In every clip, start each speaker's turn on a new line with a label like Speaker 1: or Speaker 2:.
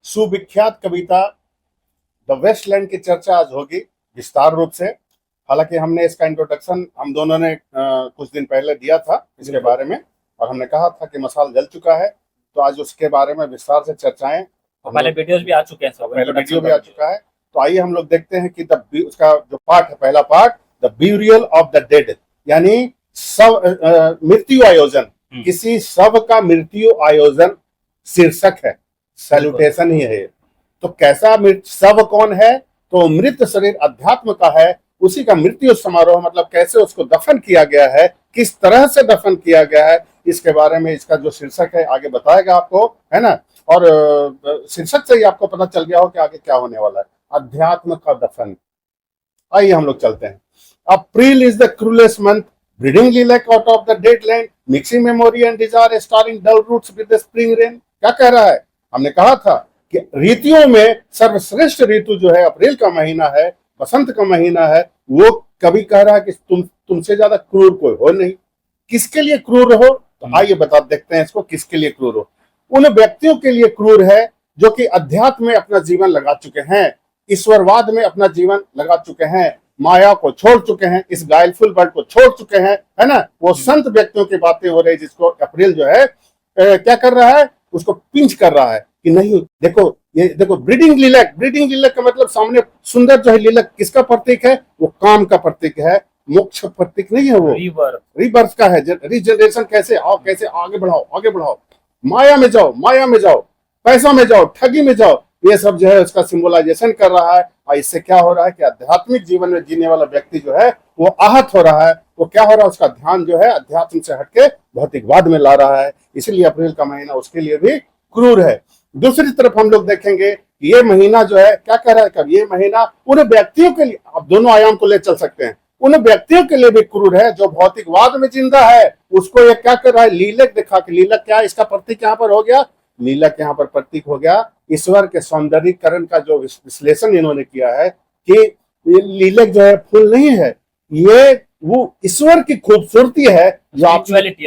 Speaker 1: सुविख्यात Kavita the Westland की चर्चा आज होगी विस्तार रूप से। हालांकि हमने इसका इंट्रोडक्शन हम दोनों ने कुछ दिन पहले दिया था इसके बारे में, और हमने कहा था कि मसाल जल चुका है, तो आज उसके बारे में विस्तार से चर्चाएं।
Speaker 2: पहले वीडियोस भी आ चुके हैं,
Speaker 1: पहले वीडियो भी आ चुका है। तो आइए हम लोग देखते हैं कि उसका जो पार्ट है, पहला part the burial of the dead, यानी शव मृत्यु आयोजन, किसी शव का मृत्यु आयोजन शीर्षक है, सैल्यूटेशन ही है। तो कैसा शव कौन है? तो मृत शरीर अध्यात्म का है, उसी का मृत्यु समारोह, मतलब कैसे उसको दफन किया गया है, किस तरह से दफन किया गया है, इसके बारे में इसका जो शीर्षक है आगे बताएगा आपको, है ना। और शीर्षक से ही आपको पता चल गया हो कि आगे क्या होने वाला है, अध्यात्म का दफन। आइए हम लोग चलते हैं। April is the cruellest month, breeding lilac out of the dead land, mixing memory and desire, stirring dull roots with the spring rain. क्या कह रहा है? हमने कहा था कि ऋतुओं में सर्वश्रेष्ठ ऋतु जो है अप्रैल का महीना है, बसंत का महीना है। वो कभी कह रहा है कि तुमसे ज्यादा क्रूर कोई हो नहीं। किसके लिए क्रूर हो? तो आइए बता देखते हैं इसको, किसके लिए क्रूर हो। उन व्यक्तियों के लिए क्रूर है जो कि अध्यात्म में अपना जीवन लगा चुके हैं, ईश्वरवाद में अपना जीवन लगा चुके हैं, माया को छोड़ चुके हैं, इस गाइलफुल वर्ल्ड को छोड़ चुके हैं, है ना। वो संत व्यक्तियों की बातें हो रही, जिसको अप्रैल जो है क्या कर रहा है, उसको पिंच कर रहा है कि नहीं देखो, ये देखो ब्रीडिंग लिलैक। ब्रीडिंग लिलैक का मतलब सामने सुंदर जो है लिलक किसका प्रतीक है? वो काम का प्रतीक है, मोक्ष प्रतीक नहीं है, वो रीबर्थ का है, रीजनरेशन। कैसे आओ, कैसे आगे बढ़ाओ, आगे बढ़ाओ, माया में जाओ, माया में जाओ, पैसा में जाओ, ठगी में जाओ, ये सब जो है उसका सिंबलाइजेशन कर रहा है। और इससे क्या हो रहा है कि आध्यात्मिक जीवन में जीने वाला व्यक्ति जो है वो आहत हो रहा है। वो क्या हो रहा है, उसका ध्यान जो है अध्यात्म से हटके भौतिकवाद में ला रहा है। इसलिए अप्रैल का महीना उसके लिए भी क्रूर है। दूसरी तरफ हम लोग देखेंगे ये महीना जो है क्या कह रहा है, कब ये महीना उन व्यक्तियों के लिए, आप दोनों आयाम को ले चल सकते हैं, उन व्यक्तियों के लिए भी क्रूर है जो भौतिकवाद में जिंदा है। उसको ये क्या कर रहा है, लीलक दिखा के। लीलक क्या है, इसका प्रतीक यहाँ पर हो गया, लीलक यहाँ पर प्रतीक हो गया ईश्वर के सौंदर्यीकरण का। जो विश्लेषण इन्होंने किया है कि लीलक जो है फूल नहीं है, ये वो ईश्वर की खूबसूरती है, जो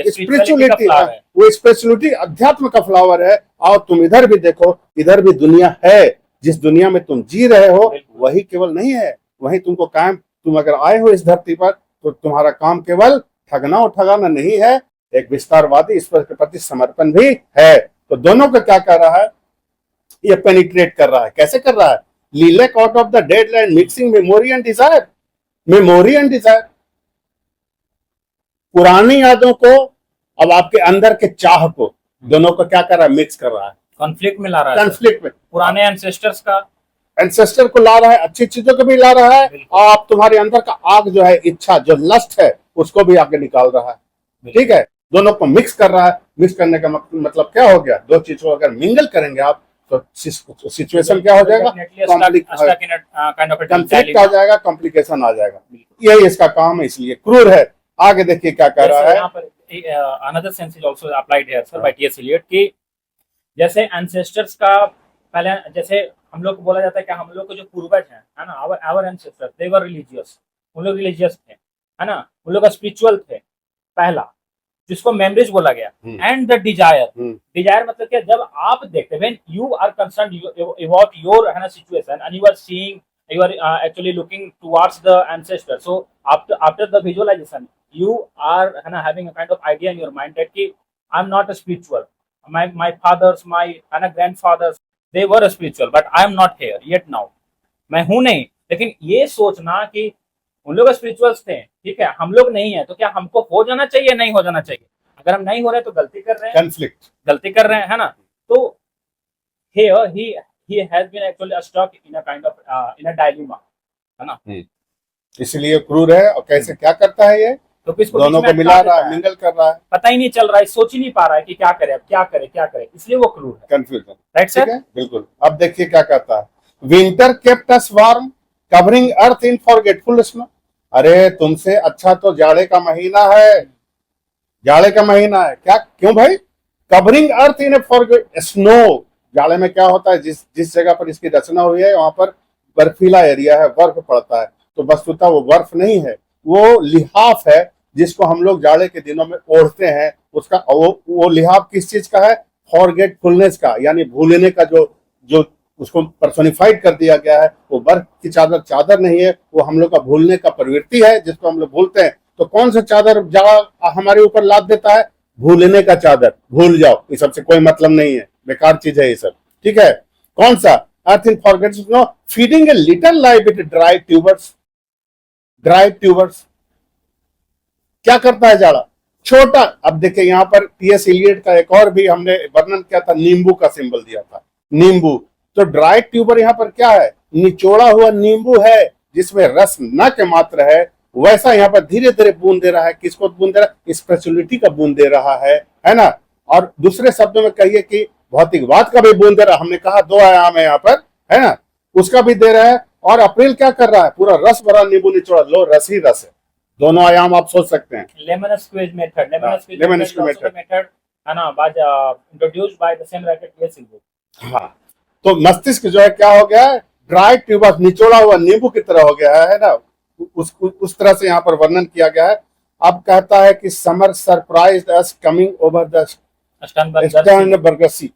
Speaker 1: स्पिरिचुअलिटी है, वो स्पिरिचुअलिटी अध्यात्म का फ्लावर है। और तुम इधर भी देखो, इधर भी दुनिया है, जिस दुनिया में तुम जी रहे हो वही केवल नहीं है, वही तुमको कायम, तुम अगर आए हो इस धरती पर तो तुम्हारा काम केवल ठगना और ठगाना नहीं है, एक विस्तारवादी ईश्वर के प्रति समर्पण भी है। तो दोनों का क्या कर रहा है, ये पेनिट्रेट कर रहा है। कैसे कर रहा है? Lilac out of the dead land, mixing memory and Dzire. Memory and Dzire, पुरानी यादों को अब आपके अंदर के चाह को, दोनों को क्या कर रहा है, मिक्स कर रहा है,
Speaker 2: कॉन्फ्लिक्ट में ला रहा है,
Speaker 1: कॉन्फ्लिक्ट में।
Speaker 2: पुराने एंसेस्टर्स का,
Speaker 1: एंसेस्टर को ला रहा है, अच्छी चीजों को भी ला रहा है, और आप तुम्हारे अंदर का आग जो है, इच्छा जो लस्ट है, उसको भी आगे निकाल रहा है। ठीक है, दोनों को मिक्स कर रहा है। मिक्स करने का मतलब क्या हो गया, दो चीजों को अगर मिंगल करेंगे आप तो सिचुएशन क्या हो जाएगा, कॉन्फ्लिक्ट आ जाएगा, कॉम्प्लिकेशन आ जाएगा। यही इसका काम है, इसलिए क्रूर है। आगे देखिए क्या कर रहा है।
Speaker 2: Another sense is also applied here sir by T S Eliot कि जैसे एंसेस्टर्स का पहले, जैसे हम लोग को बोला जाता है कि हम लोग के जो पूर्वज हैं, है ना, our ancestors they were religious, उन लोग रिलीजियस थे, है ना, उन लोग स्पिरिचुअल थे पहला, जिसको मेमोरीज बोला गया। एंड द डिजायर, डिजायर मतलब क्या, जब आप देखते, when you are concerned about your, है ना, situation and you are seeing, you are actually looking towards the ancestor, so after the visualization you are, है ना, having a kind of idea in your mind that कि I'm not a spiritual, my fathers, my, है ना, grandfathers, they were spiritual but I am not here yet now, मैं हूं नहीं। लेकिन ये सोचना कि उन लोग स्पिरिचुअल्स थे, ठीक है, हम लोग नहीं है, तो क्या हमको हो जाना चाहिए, नहीं हो जाना चाहिए? अगर हम नहीं हो रहे तो गलती कर रहे हैं, कॉन्फ्लिक्ट गलती कर रहे हैं, है ना। तो here he has been actually stuck in a kind of in a dilemma, है ना।
Speaker 1: इसलिए क्रूर है। और कैसे क्या करता है ये, तो दोनों को मिला रहा है, मिंगल कर रहा है,
Speaker 2: पता ही नहीं चल रहा है, सोच ही नहीं पा रहा है कि क्या करे, अब क्या करे, क्या करे, इसलिए वो क्रूर है,
Speaker 1: कंफ्यूजन।
Speaker 2: Right sir?
Speaker 1: बिल्कुल। अब देखिए क्या कहता है, winter kept us warm, covering earth in forgetful snow. अरे तुमसे अच्छा तो जाड़े का महीना है, जाड़े का महीना है। क्या, क्यों भाई? कवरिंग अर्थ इन फॉरगेट स्नो। जाड़े में क्या होता है, जिस जगह पर इसकी रचना हुई है वहां पर बर्फीला एरिया है, बर्फ पड़ता है। तो वस्तुतः वो बर्फ नहीं है, वो लिहाफ है, जिसको हम लोग जाड़े के दिनों में ओढ़ते हैं। उसका वो लिहाफ किस चीज का है? फॉरगेटफुलनेस का, यानी भूलने का जो जो उसको पर्सोनिफाइड कर दिया गया है, वो बर्फ की चादर चादर नहीं है, वो हम लोग का भूलने का प्रवृत्ति है जिसको हम लोग भूलते हैं। तो कौन सा चादर जगह हमारे ऊपर लाद देता है? भूलने का चादर। भूल जाओ, इस सबसे कोई मतलब नहीं है, बेकार चीज है ये सब। ठीक है, कौन सा? Earth in forgets no feeding a little life with dry tubers. Dry tubers क्या करता है जाड़ा? छोटा। अब देखिए यहाँ पर टीएस इलियट का एक और भी हमने वर्णन किया था, नींबू का सिंबल दिया था, नींबू। तो ड्राई ट्यूबर यहाँ पर क्या है? निचोड़ा हुआ नींबू है जिसमें रस न के मात्र है। वैसा यहाँ पर धीरे धीरे बूंद दे रहा है। किसको बूंद दे रहा है? स्पिरिचुअलिटी का बूंद दे रहा है ना। और दूसरे शब्दों में कहिए कि भौतिकवाद का भी बूंद दे रहा है। हमने कहा 2 आयाम है यहाँ पर, है ना, उसका भी दे रहा है। और अप्रैल क्या कर रहा है? पूरा रस भरा नींबू निचोड़ा, लो रस ही रस है। दोनों आयाम आप सोच सकते हैं।
Speaker 2: Lemon squeeze method,
Speaker 1: lemon squeeze
Speaker 2: method है ना, by introduced by the same writer T S Eliot.
Speaker 1: हाँ, तो मस्तिष्क जो है क्या हो गया है? ड्राई ट्यूबस, निचोड़ा हुआ नींबू की तरह हो गया है ना। उस तरह से यहाँ पर वर्णन किया गया है। अब कहता है कि summer surprised us coming over the Starnberger See,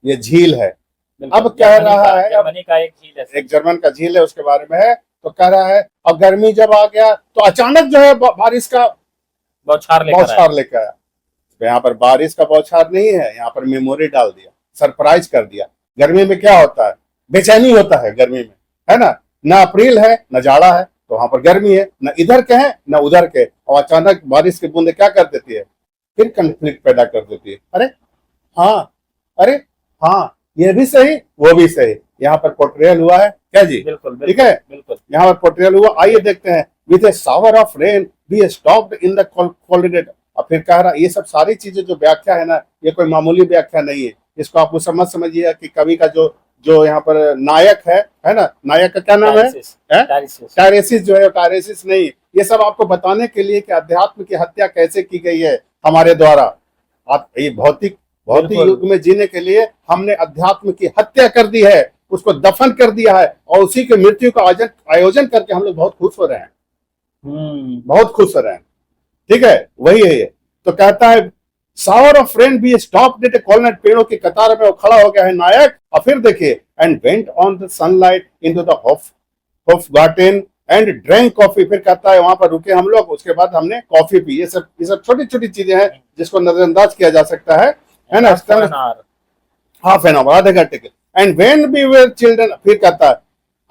Speaker 1: ये झील है। अब कह रहा है,
Speaker 2: जर्मनी का एक झील है,
Speaker 1: एक जर्मन का झील है, उसके बारे में है। तो कह रहा है अब गर्मी जब आ गया तो अचानक जो है बारिश का
Speaker 2: बौछार
Speaker 1: लेकर आया। तो यहाँ पर बारिश का बौछार नहीं है, यहाँ पर मेमोरी डाल दिया, सरप्राइज कर दिया। गर्मी में क्या होता है? बेचैनी होता है गर्मी में, है ना। न अप्रैल है न जाड़ा है, तो वहां पर गर्मी है, न इधर के है न उधर के। और अचानक बारिश की बूंदे क्या कर देती है? फिर कंफ्लिक्ट पैदा कर देती है। अरे हाँ, ये भी सही वो भी सही। यहाँ पर पोर्ट्रेयल हुआ है क्या जी?
Speaker 2: बिल्कुल,
Speaker 1: ठीक है,
Speaker 2: बिल्कुल।
Speaker 1: यहाँ पर पोर्ट्रेयल हुआ। आइए देखते हैं। With A shower of rain be stopped in the corridor. और फिर कह रहा, ये सब सारी चीजें जो व्याख्या है ना, ये कोई मामूली व्याख्या नहीं है। इसको आप समझिए कि कवि का जो यहाँ पर नायक है ना, नायक का क्या नाम है? टायरेसिस जो है, टायरेसिस नहीं। ये सब आपको बताने के लिए कि अध्यात्म की हत्या कैसे की गई है हमारे द्वारा। आप ये भौतिक युग में जीने के लिए हमने अध्यात्म की हत्या कर दी है, उसको दफन कर दिया है, और उसी के मृत्यु का आयोजन करके हम लोग बहुत खुश हो रहे हैं, बहुत खुश हो रहे हैं। ठीक है, वही है ये। तो कहता है शावर ऑफ रेन भी स्टॉप्ड एट ए कॉर्नर, पेड़ों की कतार में वो खड़ा हो गया है नायक। और फिर देखिए, and went on the sunlight into the Hofgarten and drank coffee. फिर कहता है वहां पर रुके हम लोग, उसके बाद हमने कॉफी पी। ये सब छोटी छोटी चीजें हैं जिसको नजरअंदाज किया जा सकता है ना। हाफ एन आवर, आधे घंटे के। And when we were children, फिर कहता है,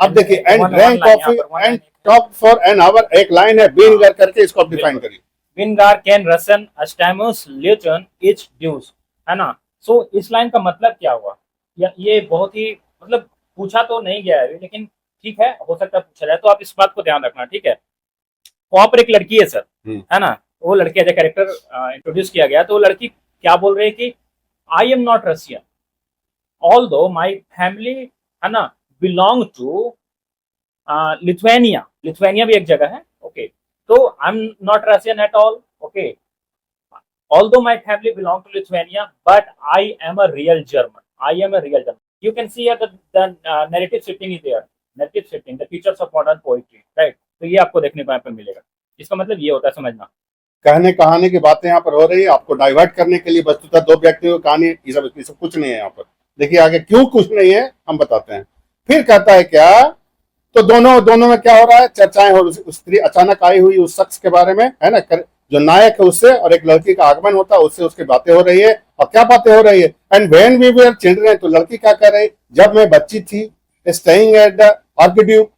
Speaker 1: अब देखिए, and drank coffee and talk for an hour. एक लाइन है, बीनगर करके, इसको आप डिफाइन करिए।
Speaker 2: विनगार कैन रसन अस्टैमस ल्यूटन इच ड्यूस, है ना। सो इस लाइन का मतलब क्या हुआ? ये बहुत ही मतलब पूछा तो नहीं गया है, लेकिन ठीक है, हो सकता है पूछा जाए। तो आप इस बात को ध्यान रखना, ठीक है। वहां पर एक लड़की है सर, है ना, वो लड़की एज ए कैरेक्टर इंट्रोड्यूस किया गया। तो वो लड़की क्या बोल रही है कि I am not Russian, although my family, है ना, बिलोंग टू लिथुआनिया। लिथुआनिया भी एक जगह है, ओके। तो I am not Russian at all, okay. Although my family belong to Lithuania, but I am a real German. I am a real German. You can see here the narrative setting is there. Narrative setting, the features of modern poetry, right? तो ये आपको देखने को यहाँ पर मिलेगा। इसका मतलब ये होता है, समझना।
Speaker 1: कहने कहानी की बातें यहाँ पर हो रही है, आपको डाइवर्ट करने के लिए। वस्तुतः 2 व्यक्तियों की कहानी, ये सब कुछ नहीं है यहाँ पर। देखिए आगे क्यों कुछ नहीं है, हम बताते हैं। फिर कहता है क्या, तो दोनों में क्या हो रहा है? चर्चाएं हो। उस स्त्री अचानक आई हुई उस शख्स के बारे में, है ना, जो नायक है उससे, और एक लड़की का आगमन होता है उससे, उसकी बातें हो रही है। और क्या बातें हो रही है? And when we were children, तो लड़की क्या कह रही? जब मैं बच्ची थी, स्टेइंग एट द आर्किड्यूक,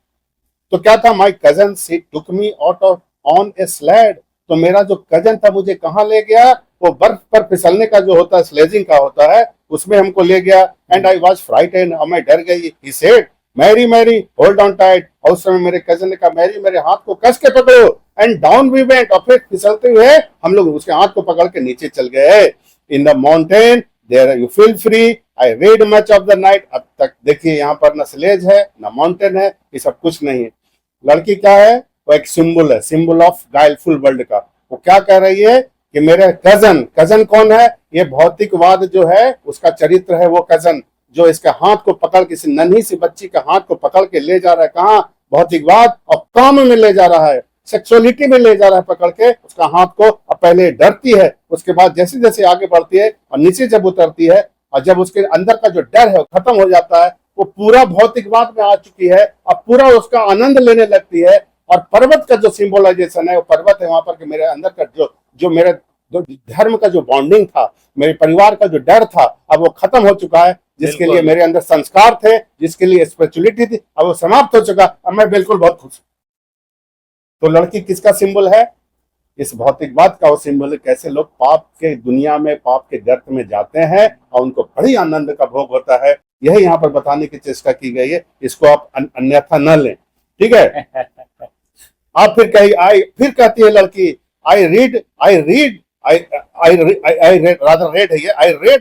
Speaker 1: तो क्या था? My cousin she took me out of on a sled. तो मेरा जो कजन था मुझे कहाँ ले गया? वो बर्फ पर फिसलने का जो होता है, स्लेजिंग का होता है, उसमें हमको ले गया। एंड आई वाज फ्राइटेंड, और मैं डर गई। He said Marie Marie hold on tight. और उस समय मेरे कजन ने कहा, मैरी मेरे हाथ को कस के पकड़ो। एंड डाउन वी वेंट, और फिर फिसलते हुए हम लोग उसके हाथ को पकड़ के नीचे चल गए। In the mountain there you feel free, I read much of the night. अब तक देखिए यहाँ पर न स्लेज है न माउंटेन है, ये सब कुछ नहीं है। लड़की क्या है? वो एक सिंबल है, सिंबल ऑफ गाइलफुल वर्ल्ड का। वो क्या कह रही है कि मेरे कजन कौन है? ये भौतिकवाद जो है उसका चरित्र है, वो कजन जो इसके हाथ को पकड़, किसी नन्ही सी बच्ची के हाथ को पकड़ के ले जा रहा है। कहाँ? भौतिकवाद और काम में ले जा रहा है, सेक्सुअलिटी में ले जा रहा है पकड़ के उसका हाथ को। और पहले डरती है, उसके बाद जैसे जैसे आगे बढ़ती है और नीचे जब उतरती है, और जब उसके अंदर का जो डर है वो खत्म हो जाता है, वो पूरा भौतिकवाद में आ चुकी है, अब पूरा उसका आनंद लेने लगती है। और पर्वत का जो सिंबोलाइजेशन है वो पर्वत है वहां पर कि मेरे अंदर का जो जो मेरे जो धर्म का जो बॉन्डिंग था, मेरे परिवार का जो डर था, अब वो खत्म हो चुका है। जिसके
Speaker 2: बिल्कुल।
Speaker 1: लिए मेरे अंदर संस्कार थे, जिसके लिए स्पिरिचुअलिटी थी, अब वो समाप्त हो चुका। अब मैं बिल्कुल बहुत खुश हूं। तो लड़की किसका सिंबल है? इस भौतिकवाद का वो सिंबल है। कैसे लोग पाप के दुनिया में, पाप के गर्त में जाते हैं और उनको बड़ी आनंद का भोग होता है। यही यहाँ पर बताने की चेष्टा की गई है। इसको आप अन्यथा न लें, ठीक है। आप फिर कहती है लड़की, आई read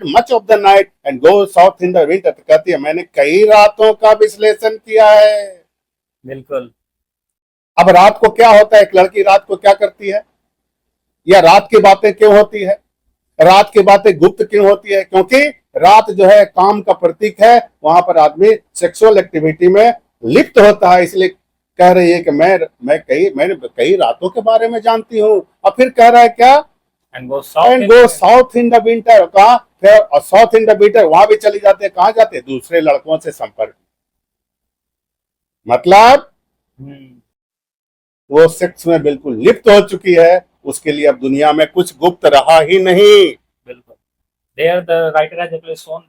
Speaker 1: much of the night and go south in the winter. कहती है मैंने कई रातों का विश्लेषण किया है।
Speaker 2: बिल्कुल।
Speaker 1: अब रात को क्या होता है, एक लड़की रात को क्या करती है, या रात की बातें क्यों होती है, रात की बातें गुप्त क्यों होती है? क्योंकि रात जो है काम का प्रतीक है, वहां पर आदमी सेक्सुअल एक्टिविटी में लिप्त होता है। इसलिए कह रही है कि मैंने कई रातों के बारे में जानती हूँ। और फिर कह रहा है क्या,
Speaker 2: and go
Speaker 1: south in the winter. कहा फिर साउथ इन द विंटर, वहां भी चली जाते हैं। कहां जाते हैं? दूसरे लड़कों से संपर्क। मतलब वो सेक्स में बिल्कुल लिप्त हो चुकी है। उसके लिए अब दुनिया में कुछ गुप्त रहा ही नहीं।
Speaker 2: बिल्कुल। There the writer has actually shown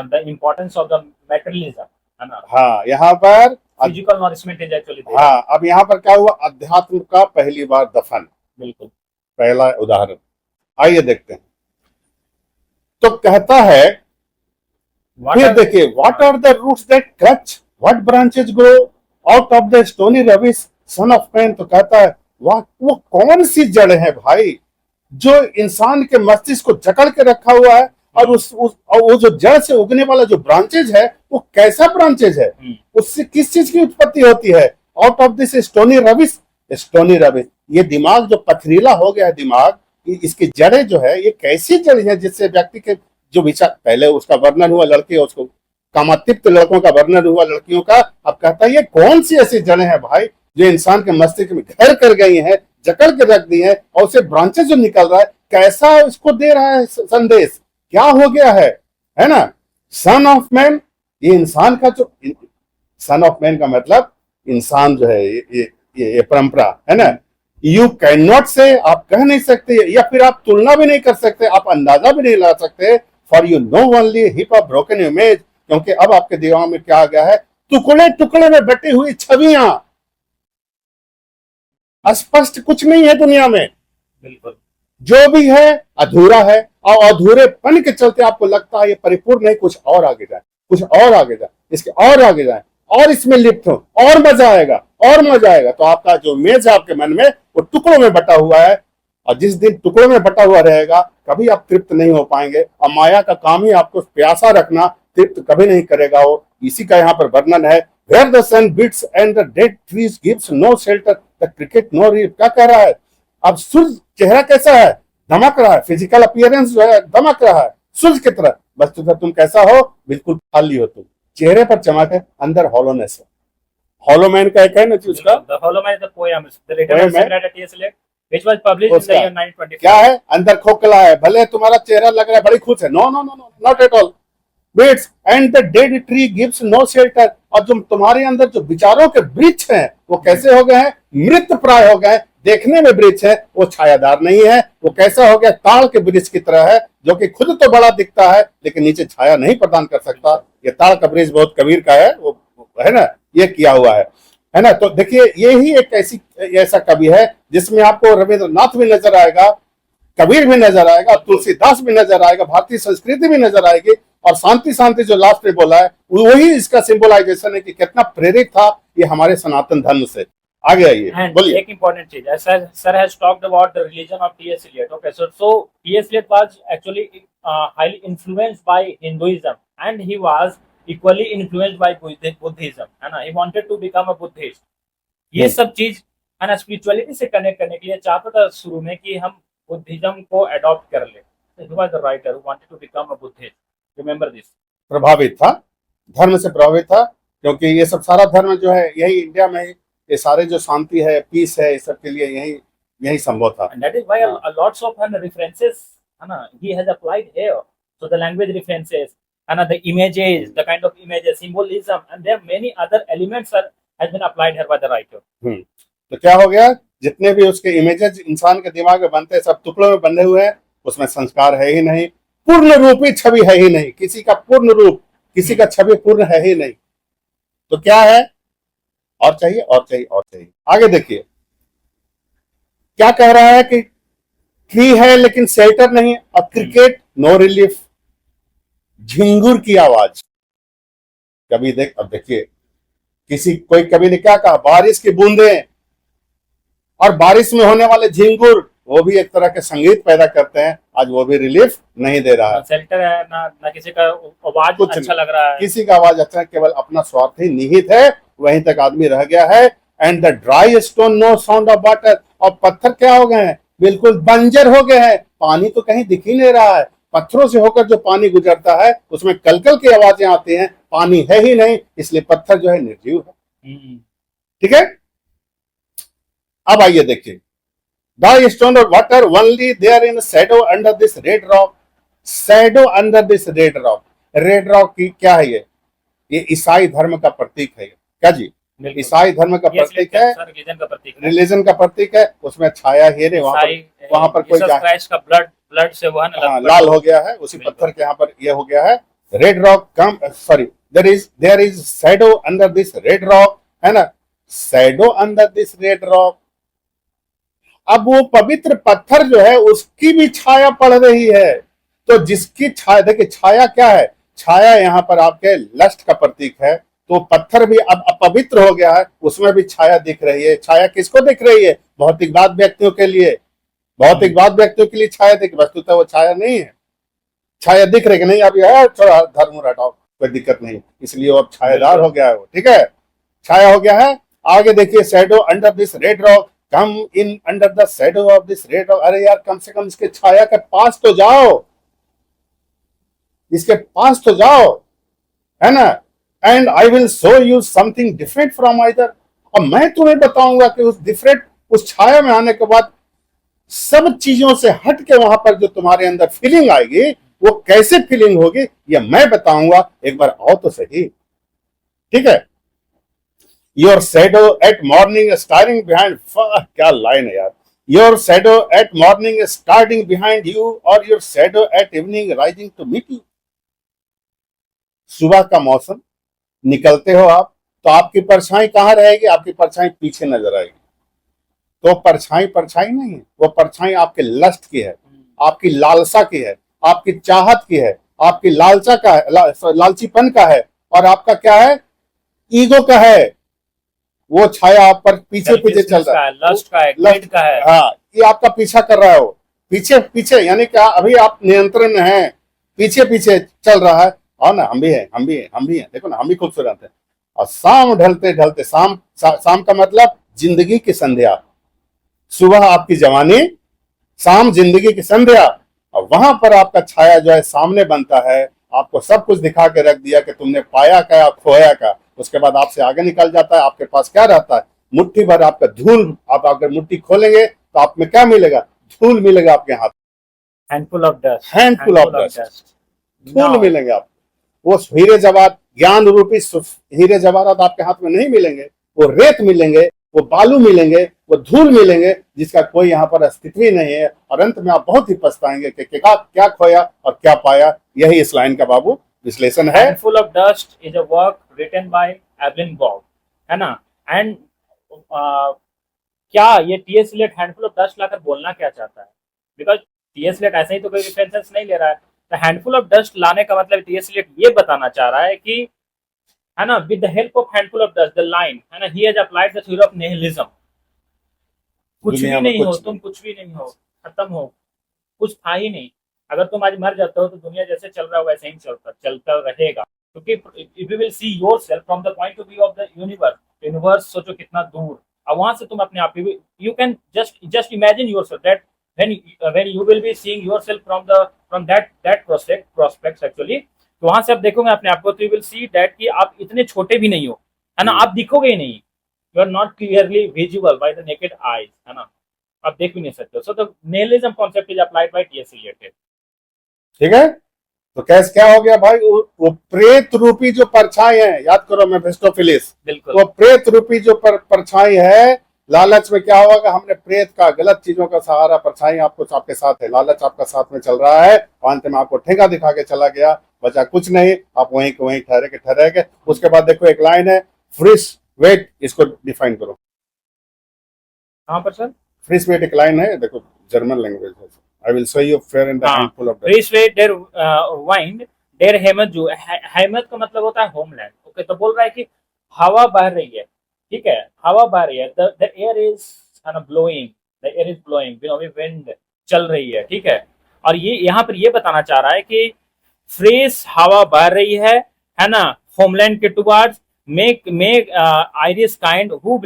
Speaker 2: the importance of the materialism, है ना?
Speaker 1: हाँ, यहाँ पर
Speaker 2: Physical nourishment is actually there.
Speaker 1: हाँ, अब यहाँ पर क्या हुआ, अध्यात्म का पहली बार दफन।
Speaker 2: बिल्कुल।
Speaker 1: पहला उदाहरण आइए देखते हैं। तो कहता है, फिर देखिए, what are the roots that clutch, what branches grow out of the stony rubbish son of man. तो कहता है वाह, वो कौन सी जड़ है भाई जो इंसान के मस्तिष्क को जकड़ के रखा हुआ है, और और वो जो जड़ से उगने वाला जो ब्रांचेज है वो कैसा ब्रांचेज है, उससे किस चीज की उत्पत्ति होती है? Out of this stony rubbish. Stony rubbish, ये दिमाग जो पथरीला हो गया है, दिमाग, इसकी जड़ें जो है ये कैसी जड़ है जिससे व्यक्ति के जो विचार, पहले उसका वर्णन हुआ लड़की, उसको कामातिप्त लड़कों का वर्णन हुआ लड़कियों का। अब कहता है ये कौन सी ऐसी जड़ें हैं भाई जो इंसान के मस्तिष्क में घर कर गई हैं, जकड़ के रख दी है, और उसे ब्रांचेस जो निकल रहा है, कैसा इसको दे रहा है संदेश, क्या हो गया है ना? सन ऑफ मैन, ये इंसान का जो सन ऑफ मैन का मतलब इंसान जो है, ये परंपरा है ना। यू कैन नॉट से, आप कह नहीं सकते, या फिर आप तुलना भी नहीं कर सकते, आप अंदाजा भी नहीं ला सकते। For you know only hip of broken image, क्योंकि अब आपके दिमाग में क्या आ गया है, टुकड़े टुकड़े में बटी हुई छवियां, स्पष्ट कुछ नहीं है दुनिया में।
Speaker 2: बिल्कुल।
Speaker 1: जो भी है अधूरा है, और अधूरेपन के चलते आपको लगता है ये परिपूर्ण नहीं, कुछ और आगे जाए, कुछ और आगे जाए, इसके और आगे जाए, और इसमें लिप्त हो, और मजा आएगा, और मजा आएगा। तो आपका जो मेज है आपके मन में वो टुकड़ों में बटा हुआ है, और जिस दिन टुकड़ों में बटा हुआ रहेगा कभी आप तृप्त नहीं हो पाएंगे। और माया का काम ही आपको प्यासा रखना, तृप्त कभी नहीं करेगा वो। इसी का यहाँ पर वर्णन है। Where the sun beats and the dead trees gives no shelter, the cricket no reap। क्या कह रहा है? अब सूर्य चेहरा कैसा है? धमक रहा है, फिजिकल अपीयरेंस जो है धमक रहा है सूर्य की तरह। बस तुम कैसा हो? बिल्कुल खाली हो तुम, चेहरे पर चमक है, अंदर हॉलोनेस है। हॉलो मैन का एक है ना चीज का,
Speaker 2: The Hollow Man is the poem, the written by Socrates T.S. Eliot, which was published in the year 925.
Speaker 1: क्या है? अंदर खोखला है, भले तुम्हारा चेहरा लग रहा है बड़ी खुश है, no no no no, not at all. Beats and the dead tree gives no shelter. और जो तुम्हारे अंदर जो विचारों के वृक्ष हैं वो कैसे हो गए हैं? मृत प्राय हो गए। देखने में वृक्ष है, वो छायादार नहीं है। वो कैसा हो गया? ताड़ के वृक्ष की तरह है, जो कि खुद तो बड़ा दिखता है लेकिन नीचे छाया नहीं प्रदान कर सकता। ये ताड़ का वृक्ष बहुत कबीर का है, वो है ना, ये किया हुआ है ना। तो देखिए, ये ही एक ऐसा कवि है जिसमें आपको रविंद्रनाथ भी नजर आएगा, कबीर भी नजर आएगा, तुलसीदास भी नजर आएगा, भारतीय संस्कृति भी नजर आएगी। और शांति शांति जो लास्ट में बोला है वही इसका सिंबलाइजेशन है कि कितना प्रेरित था ये हमारे सनातन धर्म से। आगे आइए, बोलिए।
Speaker 2: एक important चीज, as sir has talked about the religion of T.S. Eliot. Okay, so T.S. Eliot was actually highly influenced by Hinduism, and he was equally influenced by Buddhism, है ना। He wanted to become a Buddhist. ये सब चीज है ना spirituality से connect करने के लिए चाहता था शुरू में कि हम बुद्धिज्म को अडॉप्ट कर ले। He was the writer who wanted to become a Buddhist. Remember this.
Speaker 1: प्रभावित था, धर्म से प्रभावित था, क्योंकि ये सब सारा धर्म जो है यही इंडिया में, ये सारे जो शांति है, पीस है, इस सब के लिए यही संभव था।
Speaker 2: And that is why a lots of references, है ना, he has applied here. So the language references, and the images, the kind of images, symbolism, and there are many other elements are has been applied here by the writer.
Speaker 1: तो क्या हो गया, जितने भी उसके images इंसान के दिमाग में बनते हैं सब टुकड़ों में बंधे हुए हैं, उसमें संस्कार है ही नहीं, पूर्ण रूपी छवि है ही नहीं, किसी का पूर्ण रूप, किसी का छवि पूर्ण है ही नहीं। तो क्या है, और चाहिए और चाहिए और चाहिए। आगे देखिए क्या कह रहा है कि ट्री है लेकिन शेल्टर नहीं, और क्रिकेट नो रिलीफ, झिंगुर की आवाज कभी देख, अब देखिए किसी कोई कभी ने क्या कहा, बारिश की बूंदें और बारिश में होने वाले झिंगुर, वो भी एक तरह के संगीत पैदा करते हैं, आज वो भी रिलीफ नहीं दे रहा है।
Speaker 2: शेल्टर है ना किसी का आवाज
Speaker 1: कुछ
Speaker 2: अच्छा लग रहा है,
Speaker 1: किसी का आवाज अच्छा, केवल अपना स्वार्थ ही निहित है, वहीं तक आदमी रह गया है। And the dry stone no sound of water, और पत्थर क्या हो गए हैं, बिल्कुल बंजर हो गए हैं, पानी तो कहीं दिख ही नहीं रहा है, पत्थरों से होकर जो पानी गुजरता है उसमें कलकल की आवाजें आती हैं, पानी है ही नहीं, इसलिए पत्थर जो है निर्जीव है। ठीक है, अब आइए देखिए, the stone of water only there in shadow under this red rock, shadow under this red rock. Red rock की क्या है, ये ईसाई धर्म का प्रतीक है। क्या जी, ईसाई धर्म का प्रतीक है, रिलीजन का प्रतीक है, उसमें छाया ही नहीं, वहां पर कोई
Speaker 2: क्राइस्ट का ब्लड से वो है ना
Speaker 1: लाल हो गया है, उसी पत्थर के यहाँ पर ये हो गया है। Red rock come, sorry, there is shadow under this red rock, है ना, shadow under this red rock. अब वो पवित्र पत्थर जो है उसकी भी छाया पड़ रही है, तो जिसकी छाया, देखिए छाया क्या है, छाया यहाँ पर आपके लस्ट का प्रतीक है, तो पत्थर भी अब अपवित्र हो गया है, उसमें भी छाया दिख रही है। छाया किसको दिख रही है, भौतिकवाद व्यक्तियों के लिए, भौतिकवाद व्यक्तियों के लिए छाया दिख, वस्तुतः वो छाया नहीं है। छाया दिख रही कि नहीं, अब यह थोड़ा धर्म हटाओ, कोई दिक्कत नहीं, इसलिए वो अब छायादार हो गया है, वो ठीक है, छाया हो गया है। आगे देखिए, shadow under this red rock, come in under the shadow of this red rock. अरे यार, कम से कम इसके छाया के पास तो जाओ, इसके पास तो जाओ, है ना। And I will show you something different from other, और मैं तुम्हें बताऊंगा कि उस डिफरेंट, उस छाया में आने के बाद सब चीजों से हट के वहां पर जो तुम्हारे अंदर फीलिंग आएगी, वो कैसे फीलिंग होगी ये मैं बताऊंगा, एक बार आओ तो सही। ठीक है, your shadow at morning staring behind, क्या लाइन है यार, your shadow at morning starting behind you, और your shadow at evening rising to meet you. सुबह का मौसम, निकलते हो आप, तो आपकी परछाई कहां रहेगी, आपकी परछाई पीछे नजर आएगी, तो परछाई परछाई नहीं है, वो परछाई आपके लस्ट की है, आपकी लालसा की है, आपकी चाहत की है, आपकी लालसा का है, लालचीपन का है, और आपका क्या है, ईगो का है। वो छाया आप पर पीछे पीछे चल रहा है,
Speaker 2: लस्ट का है, ग्रीड का है,
Speaker 1: हाँ, ये आपका पीछा कर रहा है, वो पीछे पीछे, यानी क्या, अभी आप नियंत्रण में हैं, पीछे पीछे चल रहा है। और ना, हम भी हैं, हम भी हैं, हम भी हैं, देखो ना, हम भी खूबसूरत हैं। और शाम ढलते ढलते, शाम का मतलब जिंदगी की संध्या, सुबह आपकी जवानी, शाम जिंदगी की संध्या, और वहां पर आपका छाया जो है सामने बनता है, आपको सब कुछ दिखा के रख दिया कि तुमने पाया क्या, खोया क्या, उसके बाद आपसे आगे निकल जाता है। आपके पास क्या रहता है, मुट्ठी भर आपका धूल, आप अगर मुट्ठी खोलेंगे तो आप में क्या मिलेगा, धूल मिलेगा आपके हाथ,
Speaker 2: handful of dust,
Speaker 1: handful of dust, धूल मिलेंगे आप। वो हीरे जवाहरात, ज्ञान रूपी हीरे जवाहरात आपके हाथ में नहीं मिलेंगे, वो रेत मिलेंगे, वो बालू मिलेंगे, वो धूल मिलेंगे, जिसका कोई यहाँ पर अस्तित्व ही नहीं है, और अंत में आप बहुत ही पछताएंगे कि क्या खोया और क्या पाया। यही इस लाइन का बाबू विश्लेषण है।
Speaker 2: Handful of dust is a work written by Evelyn बॉग, है ना। एंड क्या ये TS Eliot handful of dust लाकर बोलना क्या चाहता है, बिकॉज टीएस इलियट ऐसे ही तो कोई रेफरेंसेस नहीं ले रहा है, तो हैंडफुल ऑफ डस्ट लाने का मतलब टीएस इलियट ये बताना चाह रहा है कि, है ना, with the help of handful of dust, the line, है ना, he has applied the theory of nihilism. कुछ भी नहीं हो, तुम कुछ भी नहीं हो, खत्म हो, कुछ था ही नहीं। अगर तुम आज मर जाते हो तो दुनिया जैसे चल रहा है वैसे ही चलता रहेगा, क्योंकि if you will see yourself from the point of view of the universe सोचो कितना दूर, और वहां से तुम अपने आप, you can just imagine yourself that when you will be seeing yourself from that prospects actually, तो वहां से आप देखोगे अपने आप को, तो you will see that कि आप इतने छोटे भी नहीं हो, है ना, आप दिखोगे ही नहीं, you are not clearly visible by the naked eyes, है ना, आप देख भी नहीं सकते। So the nihilism concept is applied by T.S. Eliot।
Speaker 1: ठीक है, तो कैसे क्या हो गया भाई, वो प्रेत रूपी जो परछाई है, याद करो मेफिस्टोफेलिस,
Speaker 2: बिल्कुल
Speaker 1: वो प्रेत रूपी जो परछाई है, लालच में क्या होगा, हमने प्रेत का गलत चीजों का सहारा, परछाई आपको आपके साथ है, लालच आपका साथ में चल रहा है, अंत में आपको ठेका दिखा के चला गया, बचा कुछ नहीं, आप वहीं के वहीं ठहरे के। उसके बाद देखो एक लाइन है, फ्रिस वेट, इसको डिफाइन करो।
Speaker 2: कहाँ पर सर?
Speaker 1: फ्रिस वेट एक लाइन है, देखो जर्मन लैंग्वेज है। I will show you fear in the
Speaker 2: हाँ,
Speaker 1: हैंडफुल ऑफ
Speaker 2: फ्री स्वेट देयर वाइंड देयर हेमत, जो हेमत का मतलब होता है होमलैंड। ओके, तो बोल रहा है कि हवा बह रही है, ठीक है, हवा बह रही है, the air is blowing, the air is blowing, wind चल रही है, ठीक है। और ये यहाँ पर ये बताना चाह रहा है कि फ्रेश हवा बह रही है ना, होमलैंड के टुवार्ड्स, मेक मेक आइरिस काइंड हु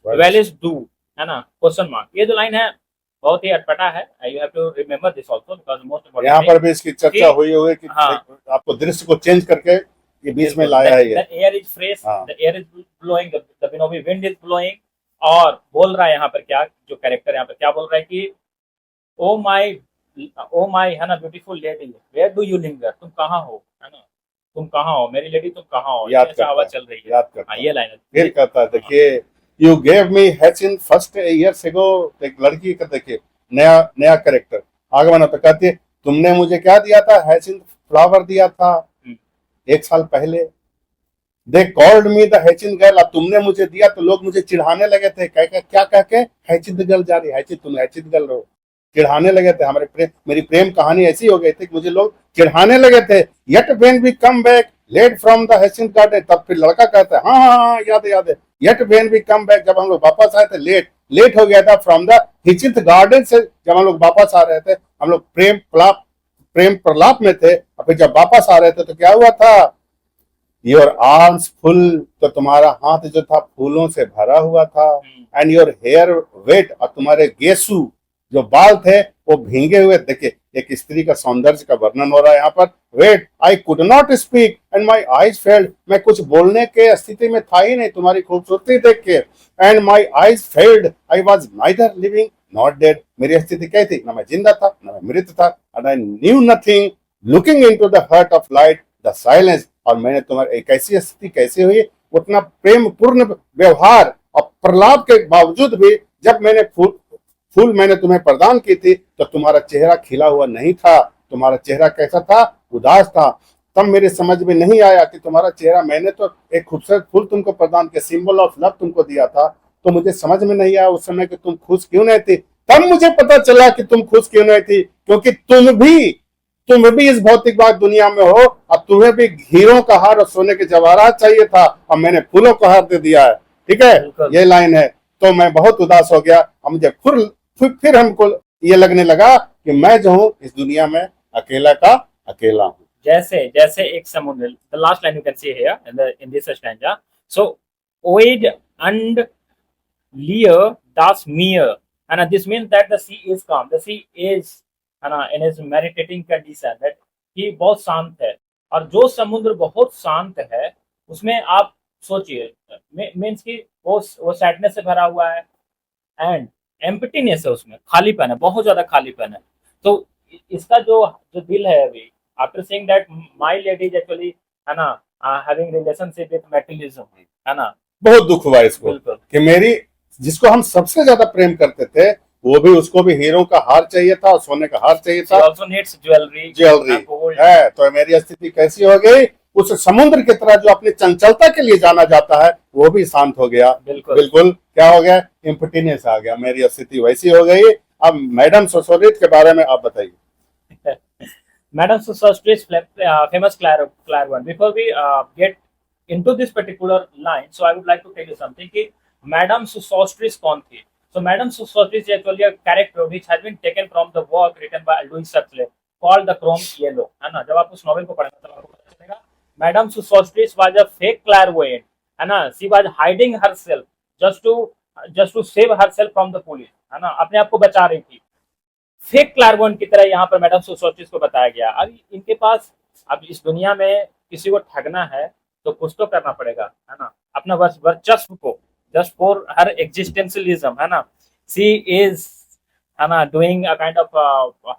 Speaker 2: वेलिस डू, है ना, क्वेश्चन मार्क। ये जो लाइन है बहुत ही अटपटा है, you have to remember this also because most important
Speaker 1: यहाँ पर भी इसकी चर्चा हुई हुई कि
Speaker 2: हाँ,
Speaker 1: आपको दृश्य को चेंज करके ये बीच में लाया है।
Speaker 2: द एयर इज फ्रेश,
Speaker 1: हाँ।
Speaker 2: The air is blowing, the winnowy wind is blowing. और बोल रहा है यहाँ पर क्या, जो कैरेक्टर यहाँ पर क्या बोल रहा है कि ओ माय है ना beautiful lady, where do you linger, तुम कहाँ हो, है ना, तुम कहाँ हो मेरी लेडी, तुम कहाँ हो,
Speaker 1: याद
Speaker 2: ऐसा हवा
Speaker 1: करता
Speaker 2: चल रही है।
Speaker 1: याद करता
Speaker 2: हाँ, ये लाइन है।
Speaker 1: फिर कहता है, देखिए you gave me hyacinths first years ago, एक लड़की का देखिए नया नया कैरेक्टर आगे बना, तो कहती है तुमने मुझे क्या दिया था, हैचिन फ्लावर दिया था 1 साल पहले। They called me the hyacinth girl, अब तुमने मुझे दिया तो लोग मुझे चिढ़ाने लगे थे, क्या कह के, हैचिन गर्ल जा रही, हैचिन तुम हैचिन गर्ल हो, चिढ़ाने लगे थे। हमारे प्रेम, मेरी प्रेम कहानी ऐसी हो गई थी कि मुझे लोग चिढ़ाने लगे थे। Yet when we come back late from the hyacinth garden, तब फिर लड़का कहता है हाँ हाँ हाँ याद है, yet when we come back, जब हम लोग वापस आए थे, लेट हो गया था, फ्रॉम द हिचिंथ गार्डन से जब हम लोग वापस आ रहे थे, हम लोग प्रेम प्रलाप में थे, और फिर जब वापस आ रहे थे तो क्या हुआ था, योर आर्म्स फुल, तो तुम्हारा हाथ जो था फूलों से भरा हुआ था, एंड योर हेयर वेट, और तुम्हारे गेसू जो बाल थे वो भींगे हुए। देखिए एक स्त्री का सौंदर्य का वर्णन हो रहा है यहाँ पर। Wait I could not speak and my eyes failed, मैं कुछ बोलने के स्थिति में था ही नहीं तुम्हारी खूबसूरती देख के। And my eyes failed, I was neither living not dead, मेरी स्थिति क्या थी, ना मैं जिंदा था ना मैं मृत था। And I knew nothing looking into the heart of light the silence, और मैंने तुम्हारी एक ऐसी स्थिति कैसे हुई, उतना प्रेम पूर्ण व्यवहार और प्रलाप के बावजूद भी जब मैंने फूल मैंने तुम्हें प्रदान की थी तो तुम्हारा चेहरा खिला हुआ नहीं था, तुम्हारा चेहरा कैसा था, उदास था। तब मेरे समझ में नहीं आया कि तुम्हारा चेहरा, मैंने तो एक खूबसूरत फूल तुमको प्रदान किया, सिंबल ऑफ लव तुमको दिया था, तो मुझे समझ में नहीं आया उस समय कि तुम खुश क्यों नहीं थी। तब मुझे पता चला कि तुम खुश क्यों नहीं थी, क्योंकि तुम भी इस भौतिकवाद दुनिया में हो, और तुम्हें भी हीरों का हार और सोने के जवाहरात चाहिए था, और मैंने फूलों का हार दे दिया है। ठीक है, ये लाइन है। तो मैं बहुत उदास हो गया, और मुझे फिर हमको ये लगने लगा कि मैं जो हूँ इस दुनिया में अकेला का अकेला हूँ।
Speaker 2: जैसे एक समुद्र, the last line you can see here in this stanza, so ओइड and लियर das Meer, and this means that the sea is calm, the sea is in its meditating condition, that कि बहुत शांत है। और जो समुद्र बहुत शांत है उसमें आप सोचिए, मीन्स कि वो सैडनेस से भरा हुआ है एंड एम्प्टीनेस है, उसमें खालीपन है, बहुत ज्यादा खालीपन है। तो इसका जो दिल है अभी, after saying that my lady is actually, है ना, हैविंग रिलेशनशिप विद मेटलिज्म, है ना,
Speaker 1: बहुत दुख हुआ इसको कि मेरी, जिसको हम सबसे ज्यादा प्रेम करते थे, वो भी, उसको भी हीरो का हार चाहिए था और सोने का हार चाहिए था,
Speaker 2: also needs ज्वेलरी
Speaker 1: है। तो मेरी स्थिति कैसी हो गई, उस समुद्र की तरह जो अपनी चंचलता के लिए जाना जाता है वो भी शांत हो गया। बिल्कुल क्या हो गया, इम्पटीनेस आ गया, मेरी स्थिति वैसी हो गई। अब मैडम सोसोरित के बारे में आप बताइए।
Speaker 2: Madam Sosostris famous clairvoyant. Before we get into this particular line, so I would like to tell you something कि मैडम सोसोरिस कौन थी। So Madam Sosotis is actually a character which has been taken from the work written by Louis Huxley called The Chrome Yellow, है ना। जब आप उस novel को पढ़ेंगे तब आपको पता चलेगा madam सोसोरिस was a fake clairvoyant, है ना। She was hiding herself just to save herself from the police, है ना, अपने आप को बचा रही थी। फेक क्लारवॉयंट की तरह यहाँ पर मैडम सोसोरिस को बताया गया। अब इनके पास, अब इस दुनिया में किसी को ठगना है तो कुछ तो करना पड़ेगा, है ना, अपना वर्चस्व को, जस्ट फॉर हर एग्जिस्टेंशियलिज्म, है ना। सी इज है ना, doing a kind of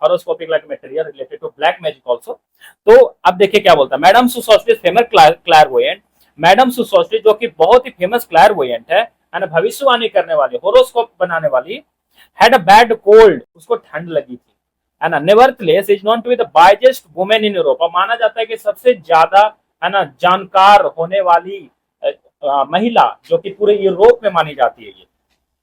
Speaker 2: horoscopic like material related to black magic also. तो अब देखिए क्या बोलता है, madam Sosostris famous clairvoyant, madam Sosostris जो कि बहुत ही फेमस क्लैरवोयंट है ना, भविष्यवाणी करने वाली, हॉरोस्कोप बनाने वाली, हैड अ बैड कोल्ड, उसको ठंड लगी थी, है ना। Nevertheless is known to be the wisest woman in Europe, और माना जाता है कि सबसे ज्यादा, है ना, जानकार होने वाली महिला जो कि पूरे यूरोप में मानी जाती है ये,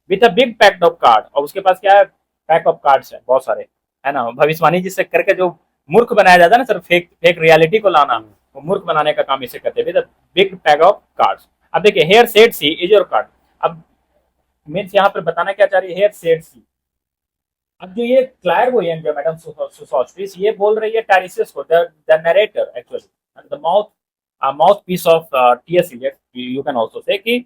Speaker 2: with a big pack of card, और उसके पास क्या है, पैक ऑफ कार्ड्स है बहुत सारे, है ना। भविष्यवाणी जिससे करके जो मूर्ख बनाया जाता है ना सर, फेक फेक रियलिटी को लाना, वो मूर्ख बनाने का काम इसे करते हैं, with a big pack of cards. अब देखिए, here said she is your card. अब मीन्स यहाँ पर बताना क्या चाह रही है, हेयर सेड सी। अब जो ये क्लैरवोयंट जो मैडम सुसोस्ट्रिस, ये बोल रही है टैरिसियस को, the narrator actually, the mouth piece of T S Eliot, you can also say कि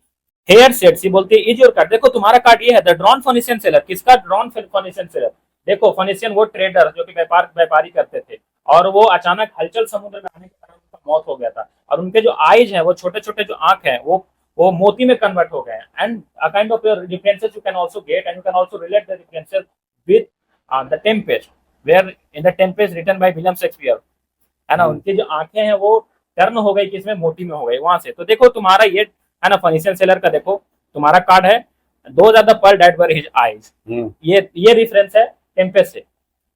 Speaker 2: हेयर सेड सी बोलती है, इज योर कार्ड, देखो तुम्हारा कार्ड ये है, द ड्रॉन फर्निशियन सेलर, किसका ड्रॉन फर्निशियन सेलर, देखो फर्निशियन वो ट्रेडर जो कि व्यापारी करते थे, और वो अचानक हलचल समुद्र में आने के कारण उनका मौत हो गया था, और उनके जो आईज है, वो छोटे छोटे जो आंख है, वो मोती में कन्वर्ट हो गए हैं, and a kind of differences you can also get, and you can also relate the differences with the Tempest, where in the Tempest written by William Shakespeare, है ना, उनकी जो आंखें हैं वो टर्न हो गई, किसमें, मोती में हो गई वहां से। तो देखो तुम्हारा ये, है ना, फर्निशियल सेलर का देखो तुम्हारा कार्ड है, दो ज्यादा pearl that were his eyes, ये रेफरेंस है टेम्पेस्ट से।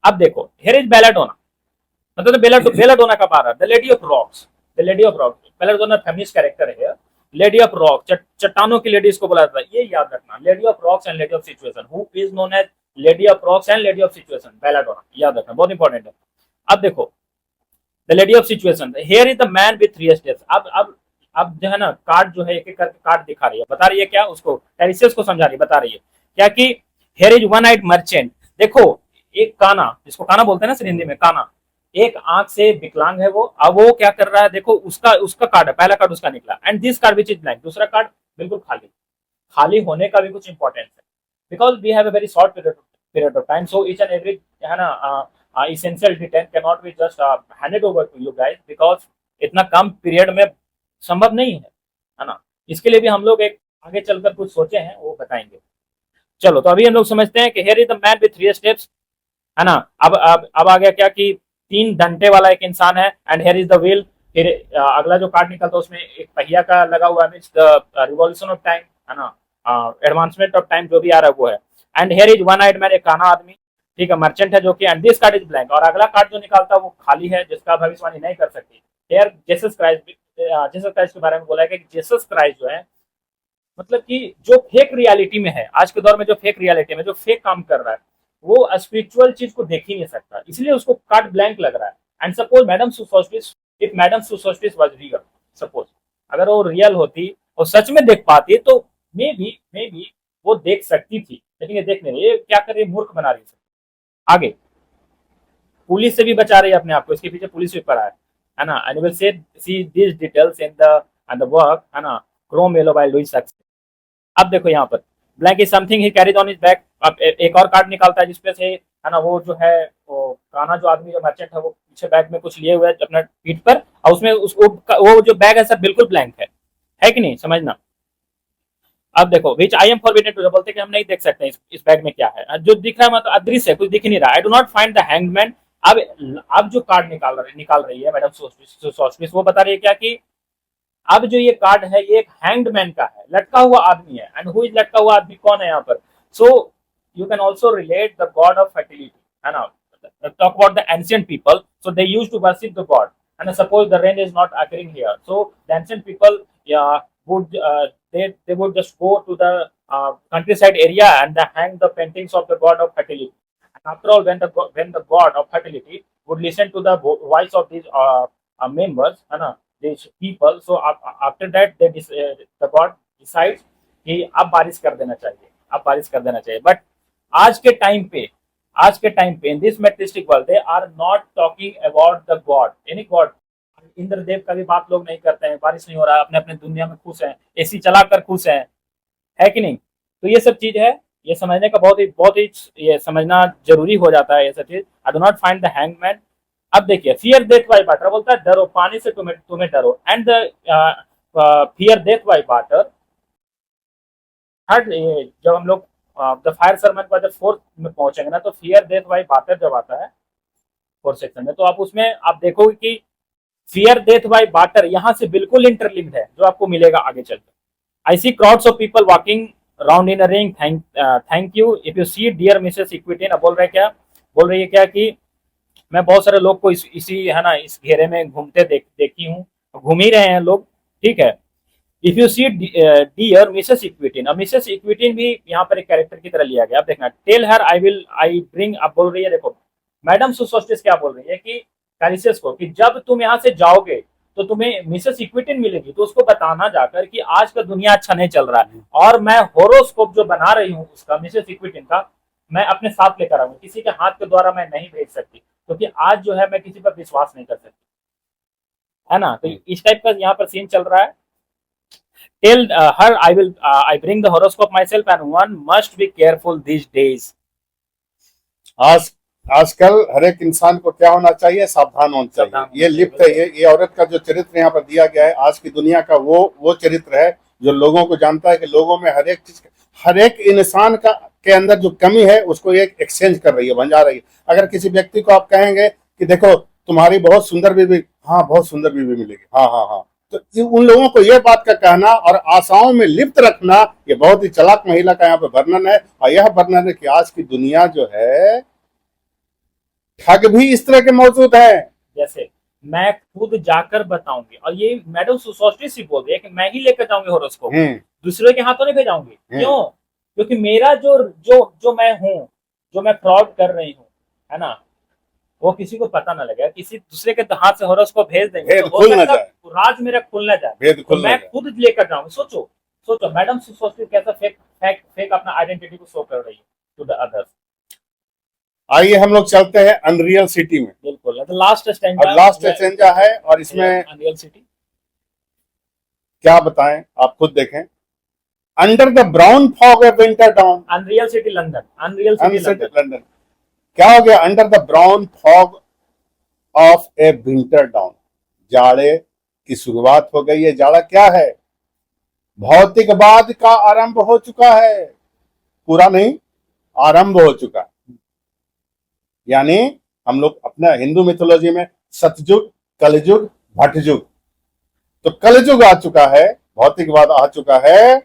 Speaker 2: अब देखो, हियर इज बेलाडोना, मतलब बेलाडोना का para, the lady of rocks, the lady of rocks, Belladonna feminist character है, लेडी ऑफ रॉक, चट्टानों की लेडी इसको बोला जाता है, ये याद रखना, lady of rocks and lady of situation, who is known as lady of rocks and lady of situation, Belladonna, याद रखना, बहुत इंपॉर्टेंट है। अब देखो, the lady of situation, here is the man with 3 steps. अब जो है ना, कार्ड जो है एक एक करके कार्ड दिखा रही है, बता रही है क्या, उसको टेरिसियस को समझा रही है, बता रही है क्या कि here is one eyed merchant, देखो एक काना, जिसको काना बोलते हैं ना सर हिंदी में, काना, एक आंख से विकलांग है वो, अब वो क्या कर रहा है, देखो उसका कार्ड है, पहला कार्ड उसका निकला, and this card which is blank, दूसरा कार्ड बिल्कुल खाली। खाली होने का भी कुछ इंपॉर्टेंस है, because we have a very short period of time, so each and every, है ना, essential detail cannot be just handed over to you guys, because इतना कम पीरियड में संभव नहीं है ना। इसके लिए भी हम लोग एक आगे चलकर कुछ सोचे हैं, वो बताएंगे। चलो, तो अभी हम लोग समझते हैं कि here is the man with 3 steps, है ना। अब आ गया क्या कि 3 डंटे वाला एक इंसान है, and here is the wheel, फिर अगला जो कार्ड निकलता है उसमें एक पहिया का लगा हुआ है, means the revolution of time, है ना, एडवांसमेंट ऑफ टाइम जो भी आ रहा है वो है, and here is one eyed man, एक काना आदमी, ठीक है, मर्चेंट है जो कि, and this card is blank, और अगला कार्ड जो निकालता है वो खाली है, जिसका भविष्यवाणी नहीं कर सकती। हियर जीसस क्राइस्ट के बारे में बोला है कि जीसस क्राइस्ट जो है, मतलब कि जो फेक रियलिटी में है, आज के दौर में जो फेक रियलिटी में जो फेक काम कर रहा है, वो स्पिरिचुअल चीज को देख ही नहीं सकता, इसलिए उसको कार्ड ब्लैंक लग रहा है। And suppose madam Sosostris, if madam Sosostris was real, suppose अगर वो रियल होती और सच में देख पाती, तो मे बी वो देख सकती थी, लेकिन ये देख नहीं रही, ये क्या कर रही है, मूर्ख बना रही है। आगे पुलिस से भी बचा रही है अपने आप को, इसके पीछे पुलिस भी पड़ा है ना, and will see this details in the work, है ना, Chrome yellow while doing success. अब देखो यहाँ पर blank is something he carries on his back, अब एक और कार्ड निकालता है जिसपे से, है ना, वो जो है, वो काना जो आदमी जो मर्चेंट है, वो पीछे बैग में कुछ लिए हुए है अपने पीठ पर, और उसमें उसको वो जो बैग है सर बिल्कुल ब्लैंक है कि नहीं, समझना। अब देखो, विच आई एम फॉरबिडन टू, बोलते कि हम नहीं देख सकते इस बैग में क्या है, जो दिख रहा है मतलब अदृश्य है, कुछ दिख नहीं रहा। I do not find the hangman. अब जो कार्ड निकाल रही है मैडम सुसोस्ट्रिस, वो बता रही है क्या कि अब जो ये कार्ड है ये एक हैंग्ड मैन का है, लटका हुआ आदमी है, एंड हु इज लटका हुआ आदमी, कौन है यहाँ पर। So you can also relate the God of fertility, है ना, talk about the ancient people, so they used to worship the god, and suppose the rain is not occurring here, so the ancient people would they would just go to the countryside area and they hang the paintings of the god of fertility. And after all, when the god of fertility would listen to the voice of these members, these people, so after that the god decides कि अब बारिश कर देना चाहिए, but आज के time पे in this materialistic world they are not talking about the god, any god. Indradev का भी बात लोग नहीं करते हैं, बारिश नहीं हो रहा है, अपने अपने दुनिया में खुश हैं, एसी चलाकर खुश हैं, है कि नहीं। तो ये सब चीज है, ये समझने का बहुत ही ये समझना जरूरी हो जाता है ये सब चीज। I do not find the hangman. अब देखिए, फियर डेथ बाय वाटर, बोलता है डरो पानी से, तुम्हें डरो, and fear death by water. जब हम लोग द फायर सरमन का जब 4th में पहुंचेंगे ना, तो फियर डेथ बाय बाटर जब आता है 4th सेक्शन में, तो आप उसमें आप देखोगे कि फियर डेथ बाय बाटर यहाँ से बिल्कुल इंटरलिंक्ड है, जो आपको मिलेगा आगे चलकर। I see crowds of people walking round in a ring, thank you if you see dear Mrs Equitone. ना बोल रही है क्या कि मैं बहुत सारे लोग को इसी है ना इस घेरे में घूमते देखी हूँ, घूम ही रहे हैं लोग, ठीक है। If you see dear Mrs Equitone, अब मिसेस इक्विटीन भी यहाँ पर एक कैरेक्टर की तरह लिया गया। अब देखना, टेल हर आई ब्रिंग, अब बोल रही है, देखो मैडम सुसोस्टिस क्या बोल रही है कि कैलिसियस को, कि जब तुम यहाँ से जाओगे तो तुम्हें मिसेस इक्विटीन मिलेगी, तो उसको बताना जाकर कि आज का दुनिया अच्छा नहीं चल रहा है, और मैं होरोस्कोप जो बना रही हूँ उसका मिसेस इक्विटीन का, मैं अपने साथ लेकर आऊंगी, किसी के हाथ के द्वारा मैं नहीं भेज सकती, क्योंकि आज जो है मैं किसी पर विश्वास नहीं कर सकती, है ना। तो इस टाइप का यहाँ पर सीन चल रहा है। Tell her I bring the horoscope myself and one must be careful this days.
Speaker 1: आजकल हर एक इंसान को क्या होना चाहिए, सावधान होना चाहिए। ये लिप्त है, ये औरत का जो चरित्र यहाँ पर दिया गया है आज की दुनिया का, वो चरित्र है जो लोगों को जानता है कि लोगों में हर एक चीज, हर एक इंसान के अंदर जो कमी है उसको एक एक्सचेंज कर रही है, बन जा रही है। अगर किसी व्यक्ति को आप कहेंगे कि देखो तुम्हारी बहुत सुंदर बीवी, हाँ बहुत सुंदर बीवी मिलेगी, हाँ हाँ हाँ, तो उन लोगों को ये बात का कहना और आशाओं में लिप्त रखना, ये बहुत ही चालाक महिला का यहाँ पे वर्णन है। और यह वर्णन है कि आज की दुनिया जो है, ठग भी इस तरह के मौजूद है।
Speaker 2: जैसे मैं खुद जाकर बताऊंगी, और ये मैडम सुसोस्टिस ही बोल रही है कि मैं ही लेकर जाऊंगी होरोस्कोप, दूसरे के हाथों नहीं भेजाऊंगी। क्यों? क्योंकि मेरा जो मैं हूँ, जो मैं फ्रॉड कर रही हूँ, है ना, वो किसी को पता ना लगे। किसी दूसरे के हाथ से होरोस्कोप भेज देंगे तो हो सकता है राज मेरा खुल ना जाए, तो मैं खुद लेकर जाऊंगी। सोचो मैडम सुसोस्टिस कैसा फेक अपना आइडेंटिटी को शो कर रही है टू द अदर्स।
Speaker 1: आइए हम लोग चलते हैं अनरियल सिटी में।
Speaker 2: बिल्कुल, लास्ट
Speaker 1: स्टेंजा है, और इसमें
Speaker 2: अनरियल सिटी
Speaker 1: क्या बताएं, आप खुद देखें। Under the brown fog of winter down,
Speaker 2: unreal city London, unreal city
Speaker 1: London. क्या हो गया? Under the brown fog of A winter down, जाड़े की शुरुआत हो गई है। जाड़ा क्या है? भौतिकवाद का आरंभ हो चुका है, पूरा नहीं, आरंभ हो चुका है। यानी हम लोग अपना हिंदू मिथोलॉजी में सतयुग, कलयुग, भटयुग, तो कलयुग आ चुका है, भौतिकवाद आ चुका है।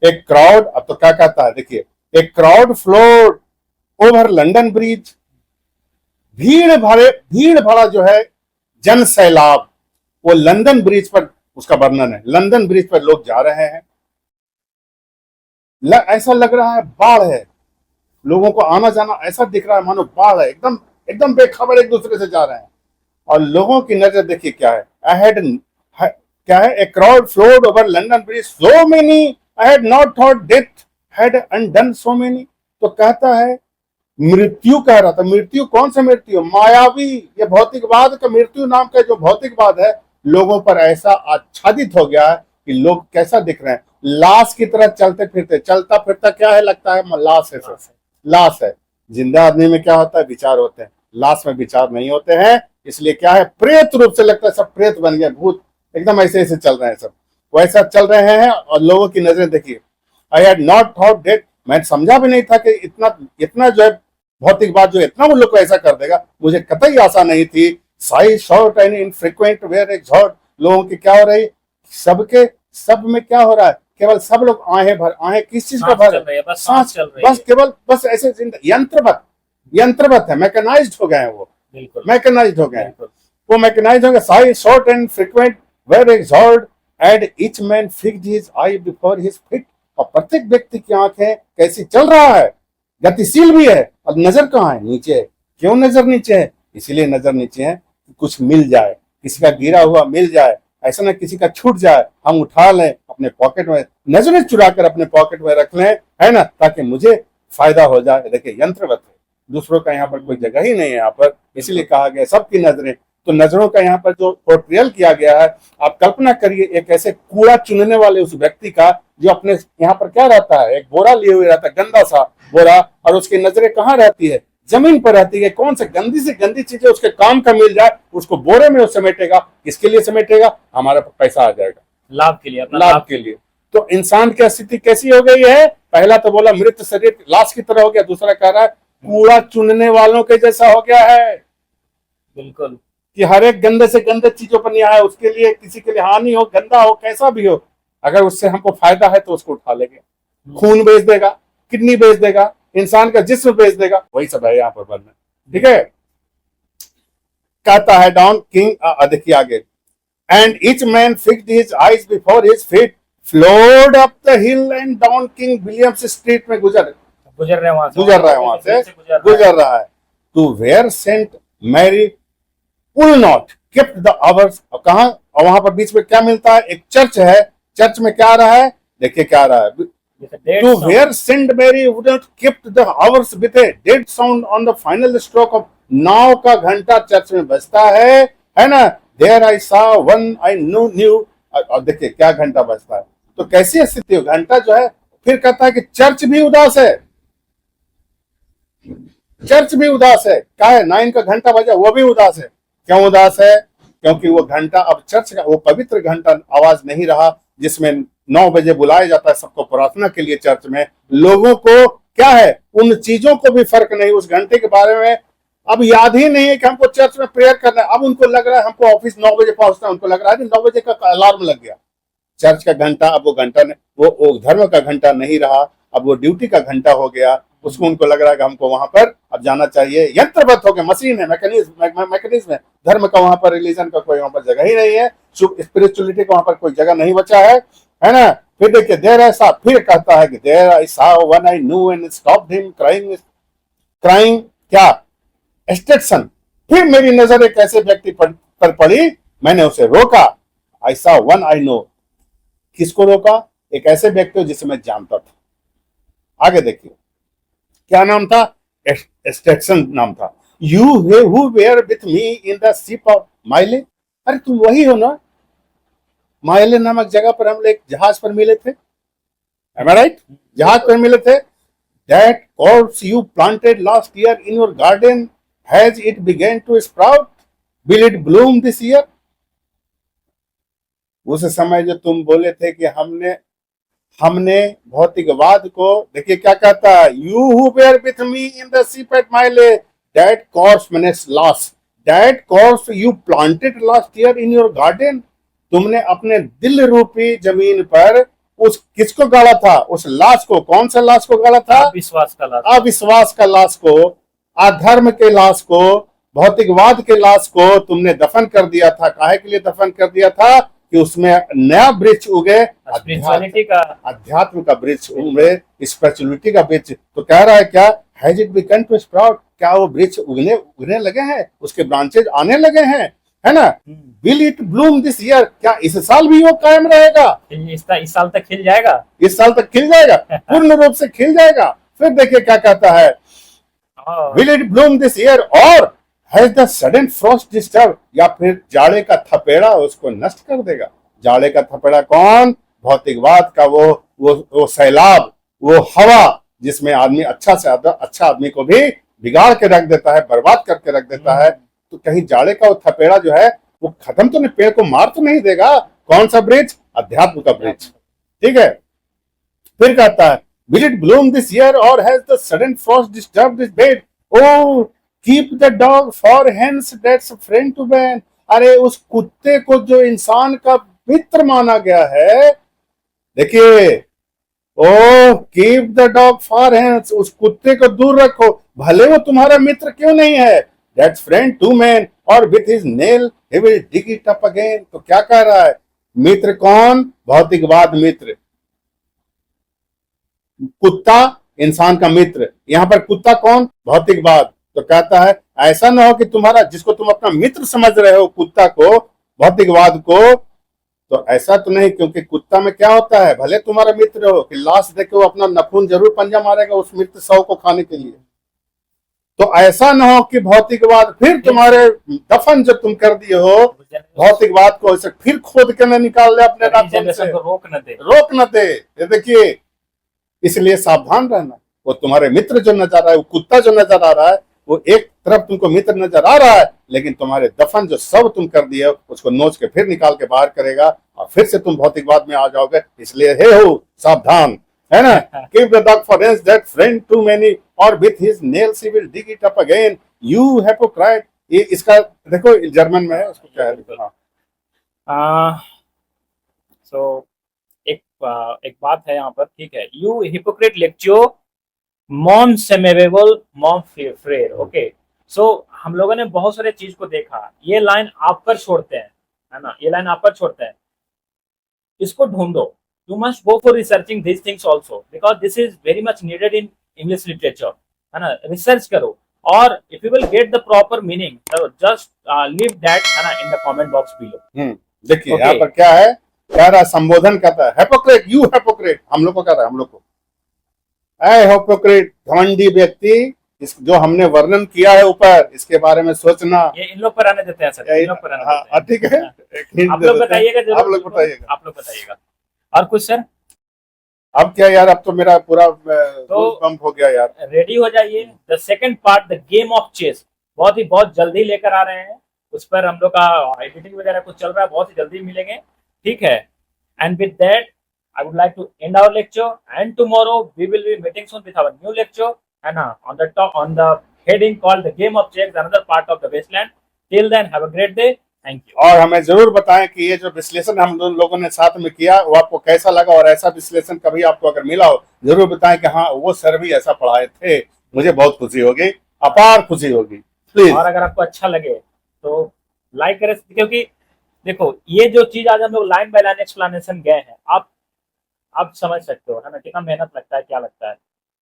Speaker 1: एक क्राउड, अब तो क्या कहता है, देखिए, एक crowd flowed over London bridge, भीड़ भरा जो है जन सैलाब, वो लंदन ब्रिज पर, उसका वर्णन है। लंदन ब्रिज पर लोग जा रहे हैं, ऐसा लग रहा है बाढ़ है, लोगों को आना जाना ऐसा दिख रहा है मानो बाढ़ है, एकदम बेखबर एक दूसरे से जा रहे हैं। और लोगों की नजर देखिए क्या है, अहेड क्या है, a crowd flowed over London bridge, so many I had not thought death had undone so many. तो कहता है, मृत्यु कह रहा था, मृत्यु कौन सा मृत्यु? मायावी, ये भौतिकवाद का मृत्यु नाम का जो भौतिकवाद है, लोगों पर ऐसा आच्छादित हो गया है कि लोग कैसा दिख रहे हैं, लाश की तरह चलते फिरते, चलता फिरता क्या है, लगता है लाश है, लाश है। जिंदा आदमी में क्या होता है, विचार होते हैं, लाश में विचार नहीं होते हैं। इसलिए क्या है, प्रेत रूप से लगता है, सब प्रेत बन गए, भूत एकदम ऐसे चल रहे हैं, सब वैसा चल रहे हैं। और लोगों की नजरें देखिए, I had not thought that, मैं समझा भी नहीं था कि इतना जो है भौतिकवाद जो इतना वो लोग को ऐसा कर देगा, मुझे कतई आशा नहीं थी। Sighs short and infrequent were exhaled, लोगों की क्या हो रही, सब में क्या हो रहा है, केवल सब लोग आहें किस चीज का भर, सांस चल रही है, बस केवल बस ऐसे यंत्रवत है, मैकेनाइज्ड हो गए हैं, वो मैकेनाइज्ड हो गए हैं, वो मैकेनाइज्ड हो गए। Sighs short and frequent were exhaled and each man fixed his eye before his feet, और प्रत्येक व्यक्ति की आंखें कैसी चल रहा है, गतिशील भी है, और नजर कहाँ है, नीचे है। क्यों नजर नीचे है? इसीलिए नजर नीचे है कि कुछ मिल जाए, किसी का गिरा हुआ मिल जाए, ऐसा ना किसी का छूट जाए, हम उठा लें अपने पॉकेट में, नजरें चुरा कर अपने पॉकेट में रख लें, है ना, ताकि मुझे फायदा हो जाए। देखिए, यंत्रवत है, दूसरों का यहाँ पर कोई जगह ही नहीं है यहाँ पर, इसलिए कहा गया सबकी नजरें। तो नजरों का यहाँ पर जो पोर्ट्रियल किया गया है, आप कल्पना करिए एक ऐसे कूड़ा चुनने वाले उस व्यक्ति का, जो अपने यहाँ पर क्या रहता है, एक बोरा लिए हुए रहता है, गंदा सा बोरा, और उसकी नजरें कहाँ रहती है, जमीन पर रहती है। कौन से गंदी चीजें उसके काम का मिल जाए, उसको बोरे में वो समेटेगा। किसके लिए समेटेगा? हमारा पैसा आ जाएगा,
Speaker 2: लाभ के लिए, अपना
Speaker 1: लाभ के लिए। तो इंसान की स्थिति कैसी हो गई है? पहला तो बोला मृत शरीर लाश की तरह हो गया, दूसरा कह रहा है कूड़ा चुनने वालों के जैसा हो गया है
Speaker 2: बिल्कुल।
Speaker 1: कि हर एक गंदे से गंदे चीजों पर निहाय, उसके लिए किसी के लिए हानि हो, गंदा हो, कैसा भी हो, अगर उससे हमको फायदा है तो उसको उठा लेंगे। खून बेच देगा, किडनी बेच देगा, इंसान का जिस्म बेच देगा, वही सब है यहाँ पर वर्णन। ठीक है, कहता है डॉन किंग, देखिए आगे, and each man fixed his eyes before his feet flowed up the hill and down King William Street में गुजर
Speaker 2: रहे वहां से,
Speaker 1: गुजर रहा है to where Saint Mary will not kept the hours। और कहा, और वहां पर बीच में क्या मिलता है? एक चर्च है, चर्च में क्या आ रहा है? देखिए क्या आ रहा है, to where Saint Mary would not kept the hours with a dead sound on the final stroke of, 9 का घंटा चर्च में बजता है ना, there I saw one I knew। और देखिए क्या घंटा बजता है, तो कैसी स्थिति हो, घंटा जो है। फिर कहता है कि चर्च भी उदास है, चर्च भी उदास है। क्या है? 9 का घंटा बजा, वो भी उदास है। क्यों उदास है? क्योंकि वो घंटा अब चर्च का वो पवित्र घंटा आवाज नहीं रहा, जिसमें 9 बजे बुलाया जाता है सबको प्रार्थना के लिए चर्च में। लोगों को क्या है, उन चीजों को भी फर्क नहीं, उस घंटे के बारे में अब याद ही नहीं है कि हमको चर्च में प्रेयर करना है। अब उनको लग रहा है हमको ऑफिस 9 बजे पहुंचना है, उनको लग रहा है 9 बजे का अलार्म लग गया। चर्च का घंटा अब वो घंटा वो धर्म का घंटा नहीं रहा, अब वो ड्यूटी का घंटा हो गया। उसको उनको लग रहा है कि हमको वहां पर अब जाना चाहिए। यंत्रवत हो गया, मशीन है, मैकेनिज्म है। धर्म का वहां पर, रिलीजन का कोई वहां पर जगह ही नहीं है, स्पिरिचुअलिटी का वहां पर कोई जगह नहीं बचा है ना। फिर देखिए देर ऐसा, फिर कहता है कि there I saw one I knew and stopped him crying क्या स्टेटसन। फिर मेरी नजर एक ऐसे व्यक्ति पर पड़ी, मैंने उसे रोका। आई सॉ वन आई नो, किसको रोका? एक ऐसे व्यक्ति जिसे मैं जानता था। आगे देखिए क्या नाम था? स्टेटसन नाम था। You who were with me in the ship of Mylae. अरे तुम वही हो ना, माइले नामक जगह पर हम लोग जहाज पर मिले थे, am I right? जहाज पर मिले थे। That corpse you planted last year in your garden, has it began to sprout? Will it bloom this year? उस समय जो तुम बोले थे कि हमने भौतिकवाद को, देखिए क्या कहता है, you who were with me in the ship at Mylae, that corpse मैंने लॉस, that corpse you planted last year in your garden. तुमने अपने दिल रूपी जमीन पर उस किसको गाड़ा था? उस लाश को। कौन सा लाश को गाड़ा था?
Speaker 2: अविश्वास का लाश,
Speaker 1: अविश्वास का लाश को, अधर्म के लाश को, भौतिकवाद के लाश को तुमने दफन कर दिया था। काहे के लिए दफन कर दिया था? कि उसमें नया वृक्ष उगे, अध्यात्म का वृक्ष उगे, स्पिरिचुअलिटी का वृक्ष। तो कह रहा है क्या, has it begun to sprout, क्या वो वृक्ष उगने लगे हैं, उसके ब्रांचेज आने लगे हैं, है ना। Will it bloom this year, क्या इस साल भी वो कायम रहेगा?
Speaker 2: इस साल तक खिल जाएगा,
Speaker 1: इस साल तक खिल जाएगा, पूर्ण रूप से खिल जाएगा। फिर देखिए क्या कहता है, will it bloom this year or has the sudden frost disturb, या फिर जाड़े का थपेड़ा उसको नष्ट कर देगा। जाड़े का थपेड़ा कौन? भौतिकवाद का वो सैलाब, वो हवा, जिसमें आदमी अच्छा से अच्छा आदमी को भी बिगाड़ के रख देता है, बर्बाद करके रख देता है। तो कहीं जाड़े का वो थपेड़ा जो है वो खत्म तो नहीं, पेड़ को मार तो नहीं देगा। कौन सा वृक्ष? अध्यात्म का वृक्ष। ठीक है, फिर कहता है will it bloom this year or has the sudden frost disturb this bed, O keep the dog far hence that's friend to man. अरे उस कुत्ते को जो इंसान का मित्र माना गया है, देखिए, O keep the dog far hence, उस कुत्ते को दूर रखो, भले वो तुम्हारा मित्र क्यों नहीं है। दैट्स फ्रेंड टू मैन और with his nail he will dig it up again. तो क्या कह रहा है? मित्र कौन? भौतिकवाद मित्र। कुत्ता इंसान का मित्र, यहां पर कुत्ता कौन? भौतिकवाद। तो कहता है ऐसा ना हो कि तुम्हारा, जिसको तुम अपना मित्र समझ रहे हो, कुत्ता को, भौतिकवाद को, तो ऐसा तो नहीं, क्योंकि कुत्ता में क्या होता है, भले तुम्हारा मित्र हो कि लाश देखे वो अपना नखून जरूर पंजा मारेगा उस मित्र शव को खाने के लिए। तो ऐसा ना हो कि भौतिकवाद फिर तुम्हारे दफन जो तुम कर दिए हो भौतिकवाद को, ऐसे फिर खोद के न निकाल ले अपने नाखून से, रोक न दे। ये देखिए, इसलिए सावधान रहना। वो तुम्हारे मित्र जो नजर आ रहा है, वो कुत्ता जो नजर आ रहा है, वो एक तरफ तुमको मित्र नजर आ रहा है, लेकिन तुम्हारे दफन जो सब तुम कर दिए उसको नोच के फिर निकाल के बाहर करेगा और फिर से तुम भौतिकवाद में आ जाओगे। इसलिए हे हो सावधान, है ना। Keep the dog for that friend too many और with his nails he will dig it up again, you hypocrite. ये इसका देखो जर्मन में है, उसको क्या है।
Speaker 2: सो एक बात है यहाँ पर, ठीक है। यू हिपोक्रेट लेक्चो मॉम सेमेवेबल मॉम फ्रेर। ओके, सो हम लोगों ने बहुत सारे चीज को देखा, ये लाइन आप पर छोड़ते हैं, है ना, ये लाइन आप पर छोड़ते हैं, इसको ढूंढो। You must go for researching this things also because this is very much needed in English literature, है ना। रिसर्च करो और if you will get the proper meaning just leave that, है ना, in the comment box below.
Speaker 1: देखिए
Speaker 2: Okay.
Speaker 1: यहाँ पर क्या है, कह रहा संबोधन करता है हिपोक्रेट, यू हिपोक्रेट, हम लोग को कह रहा है, हम लोग को ऐ हिपोक्रेट, घमंडी व्यक्ति, इस जो हमने वर्णन किया है ऊपर, इसके बारे में सोचना।
Speaker 2: ये इन लोग पर आने देते हैं सर, इन लोग पर आने देते हैं।
Speaker 1: ठीक है, एक hint
Speaker 2: आप
Speaker 1: दे
Speaker 2: लोग
Speaker 1: देते हैं।
Speaker 2: बताइएगा जरूर,
Speaker 1: आप लोग बताइएगा,
Speaker 2: आप लोग बताइएगा। और कुछ सर?
Speaker 1: अब क्या यार, अब तो मेरा पूरा पंप हो गया यार।
Speaker 2: रेडी हो जाइए, the second part, the game of chess, बहुत जल्दी लेकर आ रहे हैं। उस पर हम लोग का एडिटिंग वगैरह कुछ चल रहा है, बहुत ही जल्दी मिलेंगे, ठीक है। And with that I would like to end our lecture, and tomorrow we will be meeting soon with our new lecture, and on the top, on the heading called the game of chess, another part of the wasteland. Till then, have a great day. Thank you.
Speaker 1: और हमें जरूर बताएं कि ये जो विश्लेषण हम दोनों लोगों ने साथ में किया वो आपको कैसा लगा, और ऐसा विश्लेषण कभी आपको अगर मिला हो जरूर बताएं कि हाँ वो सर भी ऐसा पढ़ाए थे। मुझे बहुत खुशी होगी, अपार खुशी होगी, प्लीज।
Speaker 2: और अगर आपको अच्छा लगे तो लाइक करें, क्योंकि देखो ये जो चीज आज हम लोग लाइन बाय लाइन एक्सप्लेनेशन गए हैं, आप समझ सकते हो, है ना, कितना मेहनत लगता है, क्या लगता है।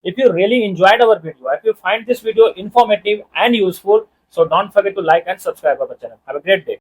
Speaker 2: If you really enjoyed our video, if you find this video informative and useful, so don't forget to like and subscribe our channel. Have a great day.